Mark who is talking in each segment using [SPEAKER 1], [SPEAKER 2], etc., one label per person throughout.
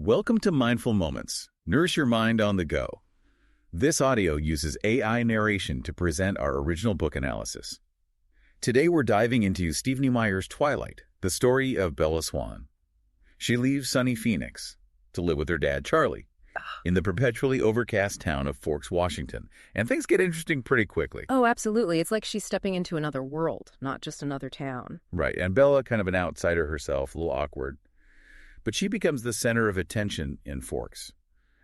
[SPEAKER 1] Welcome to Mindful Moments. Nourish your mind on the go. This audio uses AI narration to present our original book analysis. Today we're diving into Stephenie Meyer's Twilight, the story of Bella Swan. She leaves sunny Phoenix to live with her dad, Charlie, in the perpetually overcast town of Forks, Washington, and things get interesting pretty quickly.
[SPEAKER 2] Oh, absolutely. It's like she's stepping into another world, not just another town.
[SPEAKER 1] Right, and Bella, kind of an outsider herself, a little awkward. But she becomes the center of attention in Forks,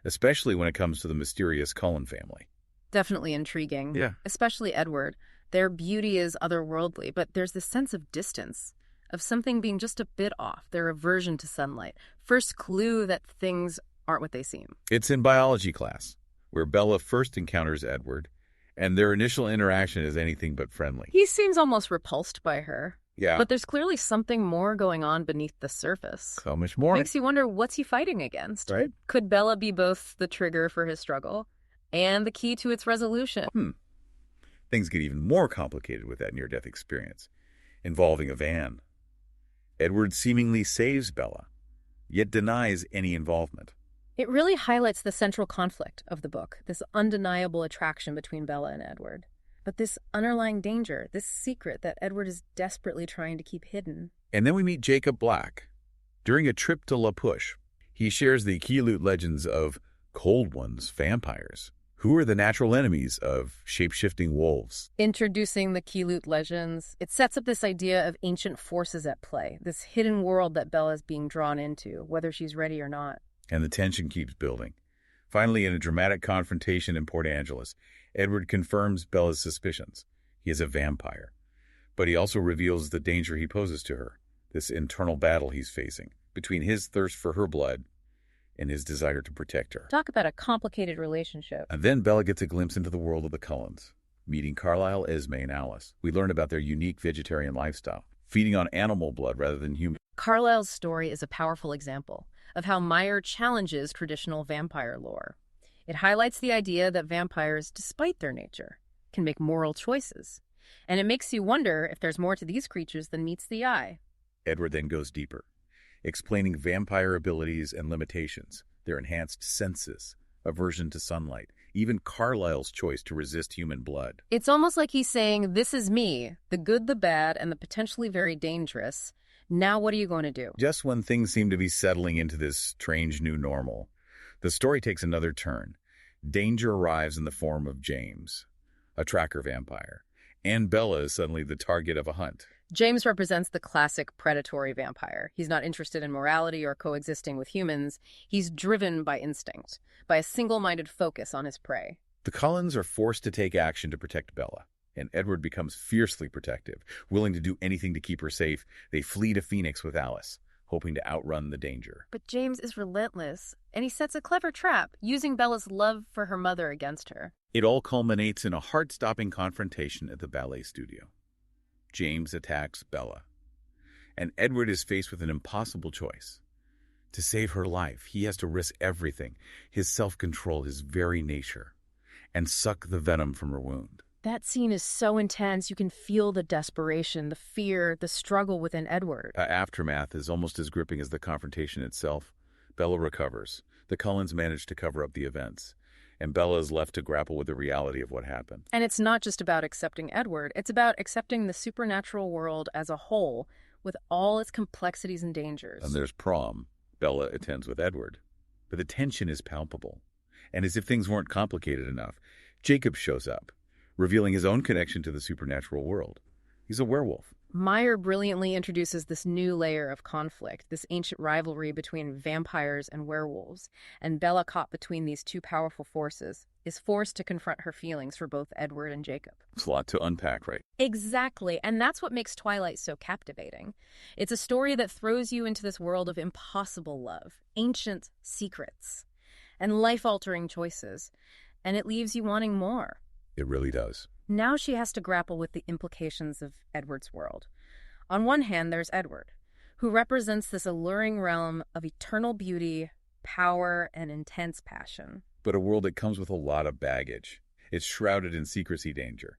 [SPEAKER 1] especially when it comes to the mysterious Cullen family.
[SPEAKER 2] Definitely intriguing.
[SPEAKER 1] Yeah.
[SPEAKER 2] Especially Edward. Their beauty is otherworldly, but there's this sense of distance, of something being just a bit off, their aversion to sunlight. First clue that things aren't what they seem.
[SPEAKER 1] It's in biology class, where Bella first encounters Edward, and their initial interaction is anything but friendly.
[SPEAKER 2] He seems almost repulsed by her.
[SPEAKER 1] Yeah.
[SPEAKER 2] But there's clearly something more going on beneath the surface.
[SPEAKER 1] So much more.
[SPEAKER 2] Makes you wonder, what's he fighting against?
[SPEAKER 1] Right?
[SPEAKER 2] Could Bella be both the trigger for his struggle and the key to its resolution?
[SPEAKER 1] Things get even more complicated with that near-death experience, involving a van. Edward seemingly saves Bella, yet denies any involvement.
[SPEAKER 2] It really highlights the central conflict of the book, this undeniable attraction between Bella and Edward. But this underlying danger, this secret that Edward is desperately trying to keep hidden.
[SPEAKER 1] And then we meet Jacob Black. During a trip to La Push, he shares the Keylute legends of Cold Ones vampires, who are the natural enemies of shape-shifting wolves.
[SPEAKER 2] Introducing the Keylute legends, it sets up this idea of ancient forces at play, this hidden world that Bella is being drawn into, whether she's ready or not.
[SPEAKER 1] And the tension keeps building. Finally, in a dramatic confrontation in Port Angeles, Edward confirms Bella's suspicions. He is a vampire. But he also reveals the danger he poses to her, this internal battle he's facing, between his thirst for her blood and his desire to protect her.
[SPEAKER 2] Talk about a complicated relationship.
[SPEAKER 1] And then Bella gets a glimpse into the world of the Cullens, meeting Carlisle, Esme, and Alice. We learn about their unique vegetarian lifestyle, feeding on animal blood rather than human.
[SPEAKER 2] Carlisle's story is a powerful example of how Meyer challenges traditional vampire lore. It highlights the idea that vampires, despite their nature, can make moral choices. And it makes you wonder if there's more to these creatures than meets the eye.
[SPEAKER 1] Edward then goes deeper, explaining vampire abilities and limitations, their enhanced senses, aversion to sunlight, even Carlisle's choice to resist human blood.
[SPEAKER 2] It's almost like he's saying, this is me, the good, the bad, and the potentially very dangerous. Now what are you going to do?
[SPEAKER 1] Just when things seem to be settling into this strange new normal, the story takes another turn. Danger arrives in the form of James, a tracker vampire, and Bella is suddenly the target of a hunt.
[SPEAKER 2] James represents the classic predatory vampire. He's not interested in morality or coexisting with humans. He's driven by instinct, by a single-minded focus on his prey.
[SPEAKER 1] The Cullens are forced to take action to protect Bella, and Edward becomes fiercely protective, willing to do anything to keep her safe. They flee to Phoenix with Alice, hoping to outrun the danger.
[SPEAKER 2] But James is relentless, and he sets a clever trap, using Bella's love for her mother against her.
[SPEAKER 1] It all culminates in a heart-stopping confrontation at the ballet studio. James attacks Bella, and Edward is faced with an impossible choice. To save her life, he has to risk everything, his self-control, his very nature, and suck the venom from her wound.
[SPEAKER 2] That scene is so intense, you can feel the desperation, the fear, the struggle within Edward.
[SPEAKER 1] Aftermath is almost as gripping as the confrontation itself. Bella recovers. The Cullens manage to cover up the events, and Bella is left to grapple with the reality of what happened.
[SPEAKER 2] And it's not just about accepting Edward, it's about accepting the supernatural world as a whole, with all its complexities and dangers.
[SPEAKER 1] And there's prom. Bella attends with Edward. But the tension is palpable. And as if things weren't complicated enough, Jacob shows up, revealing his own connection to the supernatural world. He's a werewolf.
[SPEAKER 2] Meyer brilliantly introduces this new layer of conflict, this ancient rivalry between vampires and werewolves, and Bella, caught between these two powerful forces, is forced to confront her feelings for both Edward and Jacob.
[SPEAKER 1] It's a lot to unpack, right?
[SPEAKER 2] Exactly, and that's what makes Twilight so captivating. It's a story that throws you into this world of impossible love, ancient secrets, and life-altering choices, and it leaves you wanting more.
[SPEAKER 1] It really does.
[SPEAKER 2] Now she has to grapple with the implications of Edward's world. On one hand, there's Edward, who represents this alluring realm of eternal beauty, power, and intense passion.
[SPEAKER 1] But a world that comes with a lot of baggage. It's shrouded in secrecy danger.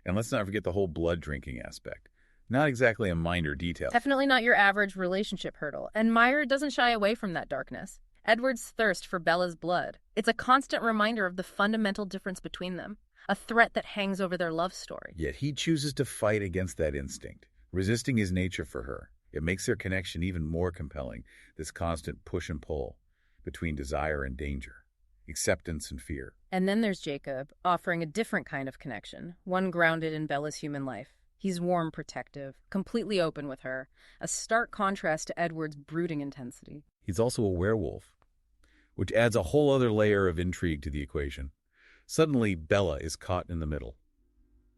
[SPEAKER 1] And let's not forget the whole blood drinking aspect. Not exactly a minor detail.
[SPEAKER 2] Definitely not your average relationship hurdle. And Meyer doesn't shy away from that darkness. Edward's thirst for Bella's blood. It's a constant reminder of the fundamental difference between them, a threat that hangs over their love story.
[SPEAKER 1] Yet he chooses to fight against that instinct, resisting his nature for her. It makes their connection even more compelling, this constant push and pull between desire and danger, acceptance and fear.
[SPEAKER 2] And then there's Jacob, offering a different kind of connection, one grounded in Bella's human life. He's warm, protective, completely open with her, a stark contrast to Edward's brooding intensity.
[SPEAKER 1] He's also a werewolf, which adds a whole other layer of intrigue to the equation. Suddenly, Bella is caught in the middle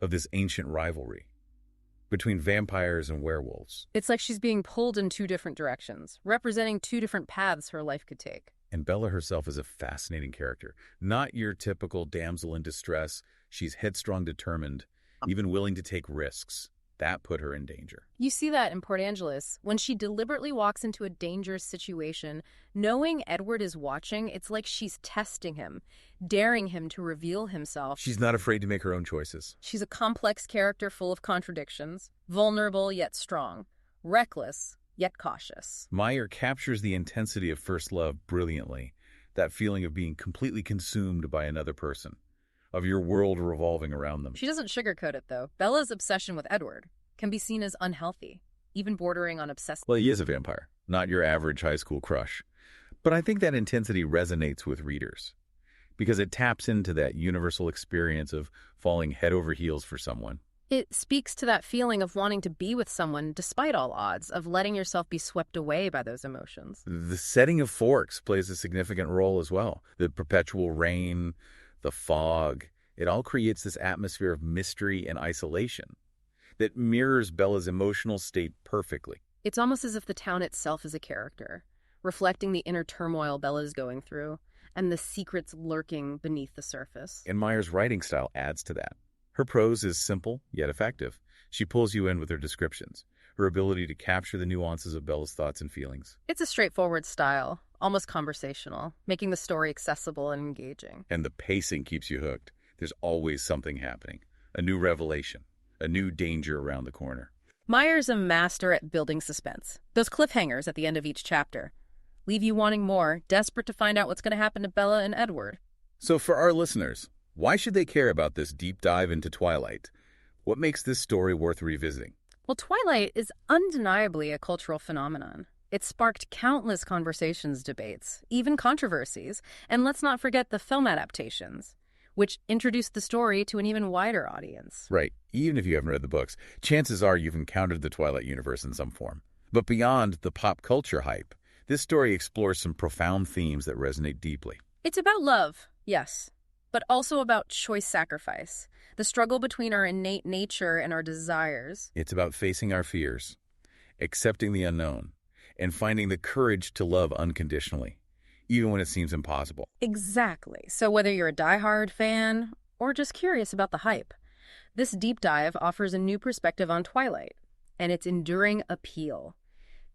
[SPEAKER 1] of this ancient rivalry between vampires and werewolves.
[SPEAKER 2] It's like she's being pulled in two different directions, representing two different paths her life could take.
[SPEAKER 1] And Bella herself is a fascinating character. Not your typical damsel in distress. She's headstrong, determined, even willing to take risks. That put her in danger.
[SPEAKER 2] You see that in Port Angeles. When she deliberately walks into a dangerous situation, knowing Edward is watching, it's like she's testing him, daring him to reveal himself.
[SPEAKER 1] She's not afraid to make her own choices.
[SPEAKER 2] She's a complex character full of contradictions, vulnerable yet strong, reckless yet cautious.
[SPEAKER 1] Meyer captures the intensity of first love brilliantly, that feeling of being completely consumed by another person, of your world revolving around them.
[SPEAKER 2] She doesn't sugarcoat it, though. Bella's obsession with Edward can be seen as unhealthy, even bordering on obsessive.
[SPEAKER 1] Well, he is a vampire, not your average high school crush. But I think that intensity resonates with readers because it taps into that universal experience of falling head over heels for someone.
[SPEAKER 2] It speaks to that feeling of wanting to be with someone despite all odds, of letting yourself be swept away by those emotions.
[SPEAKER 1] The setting of Forks plays a significant role as well. The perpetual rain, the fog, it all creates this atmosphere of mystery and isolation that mirrors Bella's emotional state perfectly.
[SPEAKER 2] It's almost as if the town itself is a character, reflecting the inner turmoil Bella's going through and the secrets lurking beneath the surface.
[SPEAKER 1] And Meyer's writing style adds to that. Her prose is simple yet effective. She pulls you in with her descriptions, her ability to capture the nuances of Bella's thoughts and feelings.
[SPEAKER 2] It's a straightforward style, almost conversational, making the story accessible and engaging.
[SPEAKER 1] And the pacing keeps you hooked. There's always something happening, a new revelation, a new danger around the corner.
[SPEAKER 2] Meyer's a master at building suspense. Those cliffhangers at the end of each chapter leave you wanting more, desperate to find out what's going to happen to Bella and Edward.
[SPEAKER 1] So for our listeners, why should they care about this deep dive into Twilight? What makes this story worth revisiting?
[SPEAKER 2] Well, Twilight is undeniably a cultural phenomenon. It sparked countless conversations, debates, even controversies. And let's not forget the film adaptations, which introduced the story to an even wider audience.
[SPEAKER 1] Right. Even if you haven't read the books, chances are you've encountered the Twilight universe in some form. But beyond the pop culture hype, this story explores some profound themes that resonate deeply.
[SPEAKER 2] It's about love, yes, but also about choice sacrifice, the struggle between our innate nature and our desires.
[SPEAKER 1] It's about facing our fears, accepting the unknown, and finding the courage to love unconditionally, even when it seems impossible.
[SPEAKER 2] Exactly. So whether you're a diehard fan or just curious about the hype, this deep dive offers a new perspective on Twilight and its enduring appeal.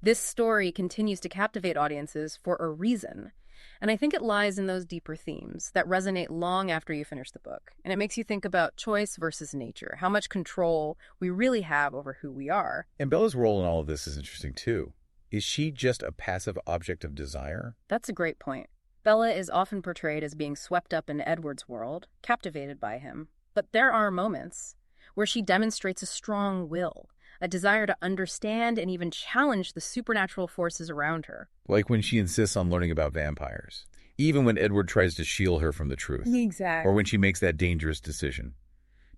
[SPEAKER 2] This story continues to captivate audiences for a reason. And I think it lies in those deeper themes that resonate long after you finish the book. And it makes you think about choice versus nature, how much control we really have over who we are.
[SPEAKER 1] And Bella's role in all of this is interesting too. Is she just a passive object of desire?
[SPEAKER 2] That's a great point. Bella is often portrayed as being swept up in Edward's world, captivated by him. But there are moments where she demonstrates a strong will, a desire to understand and even challenge the supernatural forces around her.
[SPEAKER 1] Like when she insists on learning about vampires, even when Edward tries to shield her from the truth.
[SPEAKER 2] Exactly.
[SPEAKER 1] Or when she makes that dangerous decision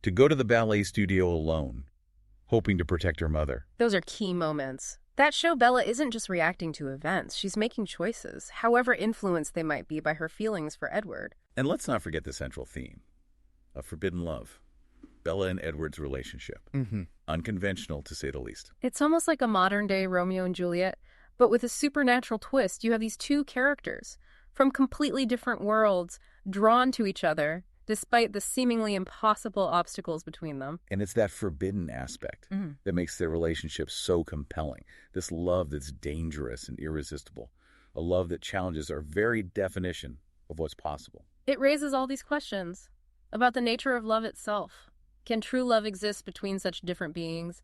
[SPEAKER 1] to go to the ballet studio alone, hoping to protect her mother.
[SPEAKER 2] Those are key moments. That show Bella isn't just reacting to events, she's making choices, however influenced they might be by her feelings for Edward.
[SPEAKER 1] And let's not forget the central theme of forbidden love. Bella and Edward's relationship. Unconventional, to say the least.
[SPEAKER 2] It's almost like a modern-day Romeo and Juliet, but with a supernatural twist. You have these two characters from completely different worlds drawn to each other, despite the seemingly impossible obstacles between them.
[SPEAKER 1] And it's that forbidden aspect that makes their relationship so compelling. This love that's dangerous and irresistible. A love that challenges our very definition of what's possible.
[SPEAKER 2] It raises all these questions about the nature of love itself. Can true love exist between such different beings?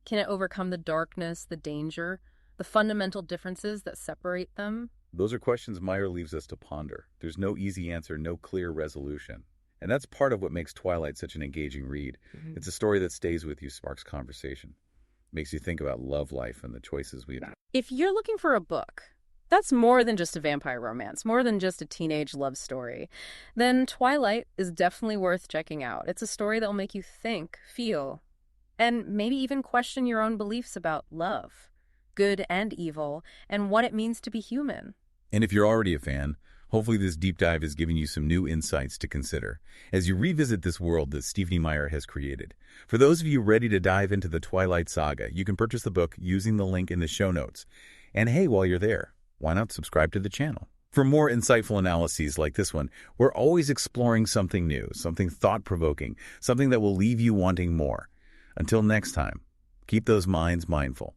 [SPEAKER 2] Can it overcome the darkness, the danger, the fundamental differences that separate them?
[SPEAKER 1] Those are questions Meyer leaves us to ponder. There's no easy answer, no clear resolution. And that's part of what makes Twilight such an engaging read. It's a story that stays with you, sparks conversation, makes you think about love life and the choices we have.
[SPEAKER 2] If you're looking for a book that's more than just a vampire romance, more than just a teenage love story, then Twilight is definitely worth checking out. It's a story that will make you think, feel, and maybe even question your own beliefs about love, good and evil, and what it means to be human.
[SPEAKER 1] And if you're already a fan, hopefully this deep dive has given you some new insights to consider as you revisit this world that Stephenie Meyer has created. For those of you ready to dive into the Twilight saga, you can purchase the book using the link in the show notes. And hey, while you're there, why not subscribe to the channel? For more insightful analyses like this one, we're always exploring something new, something thought-provoking, something that will leave you wanting more. Until next time, keep those minds mindful.